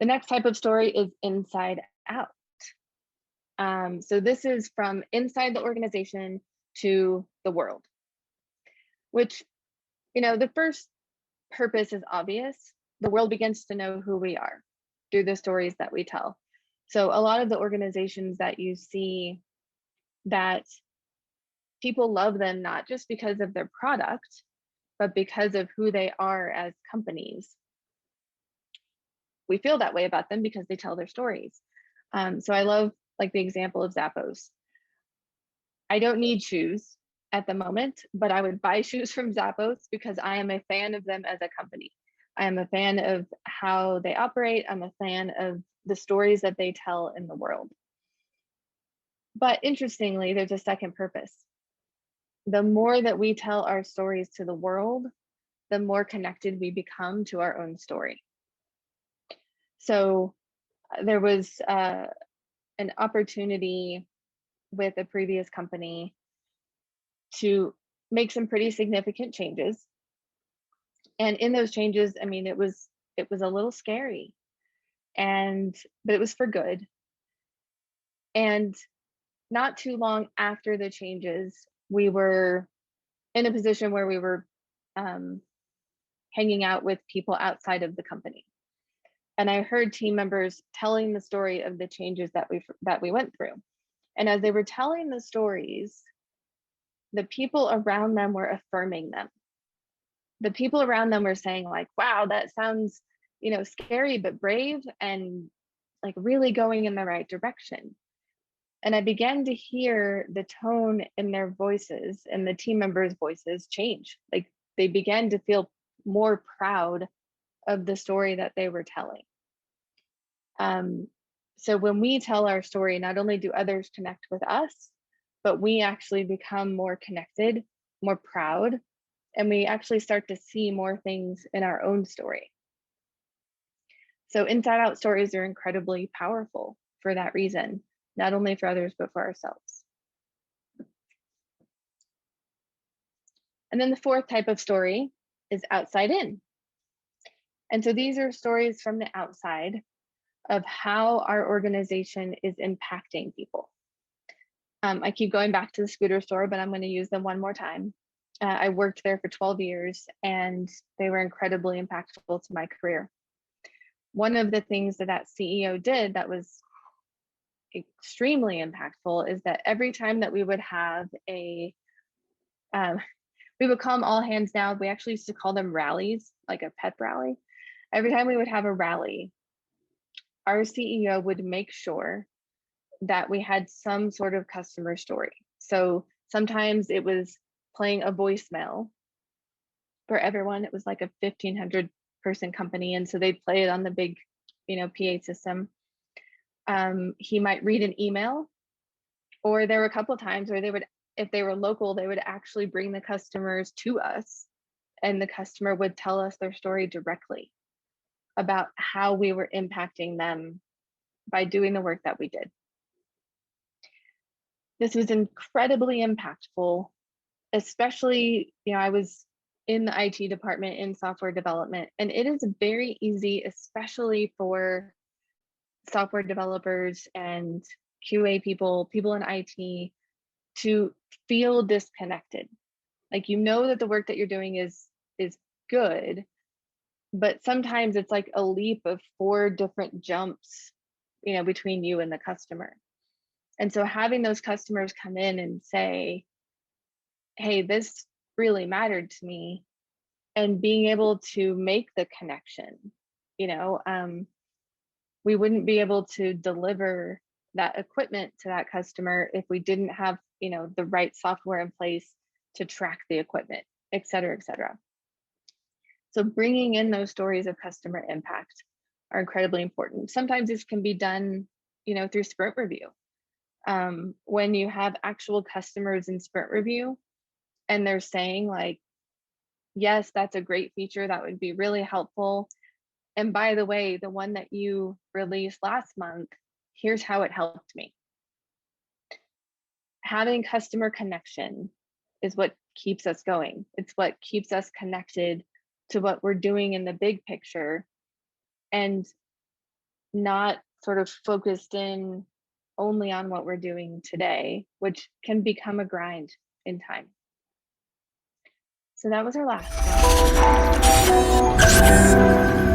The next type of story is inside out. So this is from inside the organization to the world, which, the first purpose is obvious. The world begins to know who we are through the stories that we tell. So a lot of the organizations that you see, that people love them not just because of their product, but because of who they are as companies. We feel that way about them because they tell their stories. So I love like the example of Zappos. I don't need shoes at the moment, but I would buy shoes from Zappos because I am a fan of them as a company. I am a fan of how they operate. I'm a fan of the stories that they tell in the world. But interestingly, there's a second purpose. The more that we tell our stories to the world, the more connected we become to our own story. So there was an opportunity with a previous company to make some pretty significant changes. And in those changes, I mean, it was a little scary, but it was for good. And not too long after the changes, we were in a position where we were hanging out with people outside of the company. And I heard team members telling the story of the changes that we went through. And as they were telling the stories, the people around them were affirming them. The people around them were saying like, wow, that sounds, scary, but brave and like really going in the right direction. And I began to hear the tone in their voices and the team members' voices change. Like they began to feel more proud of the story that they were telling. So when we tell our story, not only do others connect with us, but we actually become more connected, more proud, and we actually start to see more things in our own story. So inside out stories are incredibly powerful for that reason, not only for others, but for ourselves. And then the fourth type of story is outside in. And so these are stories from the outside of how our organization is impacting people. I keep going back to the scooter store, but I'm going to use them one more time. I worked there for 12 years and they were incredibly impactful to my career. One of the things that CEO did that was extremely impactful is that every time that we would have we would call them all hands down. We actually used to call them rallies, like a pep rally. Every time we would have a rally, our CEO would make sure that we had some sort of customer story. So sometimes it was playing a voicemail for everyone. It was like a 1,500 person company. And so they'd play it on the big, PA system. He might read an email, or there were a couple of times where they would, if they were local, they would actually bring the customers to us and the customer would tell us their story directly about how we were impacting them by doing the work that we did. This was incredibly impactful, especially, I was in the IT department in software development, and it is very easy, especially for software developers and QA people in IT, to feel disconnected. Like, that the work that you're doing is good, but sometimes it's like a leap of 4 different jumps, between you and the customer. And so having those customers come in and say, hey, this really mattered to me, and being able to make the connection, we wouldn't be able to deliver that equipment to that customer if we didn't have, the right software in place to track the equipment, et cetera, et cetera. So bringing in those stories of customer impact are incredibly important. Sometimes this can be done, through sprint review. When you have actual customers in sprint review and they're saying like, yes, that's a great feature, that would be really helpful. And by the way, the one that you released last month, here's how it helped me. Having customer connection is what keeps us going. It's what keeps us connected to what we're doing in the big picture. And not sort of focused in only on what we're doing today, which can become a grind in time. So that was our last one.